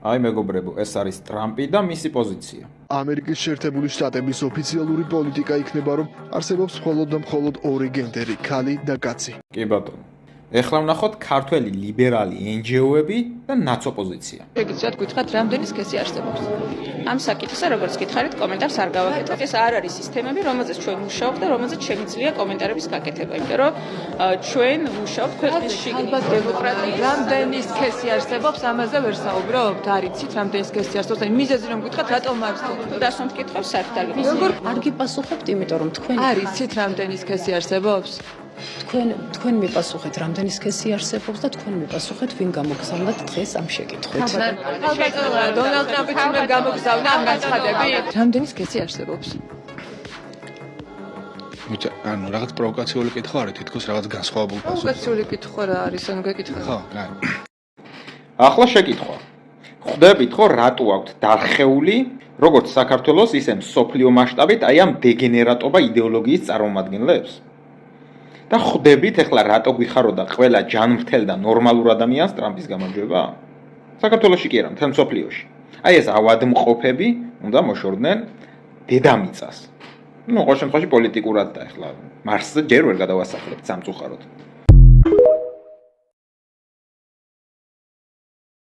აი მეგობრებო, ეს არის ტრამპი და მისი პოზიცია. ამერიკის შეერთებული შტატების ოფიციალური პოლიტიკა იქნება, რომ არსებობს მხოლოდ და მხოლოდ ორი გენდერი, ქალი და კაცი. კი ბატონო. ეხლა ვნახოთ ქართველი ლიბერალი NGO-ები და ნაცოპოზიცია. შეგიძლიათ გითხრათ, რამდენი სქესი არსებობს? ამ საკითხზე როგორც გითხარით, კომენტარს არ გავაკეთებ. ეს არ არის სისტემები, რომელზეც ჩვენ ვმუშაობთ და რომელზეც შემიძლია კომენტარების გაკეთება, იმიტომ რომ ჩვენ ვმუშაობთ ქვეყნის შიგნით დემოკრატიის. რამდენი სქესი არსებობს, ამაზე ვერ საუბრობთ? არიცით, რამდენი სქესი არსებობს? აი მიზეზი რომ გითხრათ, რატომ არ ვსწავლობთ? დასვამთ კითხვებს საერთოდ არ გიცნობ. როგორ არ გიპასუხებთ, იმიტომ რომ თქვენ არიცით, რამდენი სქესი არსებობს? თქვენ მიპასუხეთ, რამდენი სქესი არსებობს და თქვენ მიპასუხეთ, ვინ გამოგზავნათ დღეს ამ შეკითხვით. დონალდ ტრამპი უნდა გამოგზავნა ამ განცხადებით? რამდენი სქესი არსებობს? ანუ რაღაც პროვოკაციული კითხვა არის, თითქოს რაღაც განსხვავებული პასუხი. პროვოკაციული კითხვა რა არის, ანუ გეკითხა. ხო, ახლა შეკითხვა. ხვდებით ხო რატო აქვთ დარხეული, როგორც საქართველოს, ისე მსოფლიო მასშტაბით აი ამ დეგენერატობა იდეოლოგიის წარმომადგენლებს? და ხვდებით ეხლა რატო გვიხაროდა ყველა ჯანმრთელ და ნორმალურ ადამიანს ტრამპის გამარჯვება? საქართველოში კი არა, მთელ მსოფლიოში. აი ეს ავადმყოფები უნდა მოშორდნენ დედამიწას. ყოველ შემთხვევაში პოლიტიკურად და ეხლა მარსზე ჯერ ვერ გადავასახლებთ სამწუხაროდ.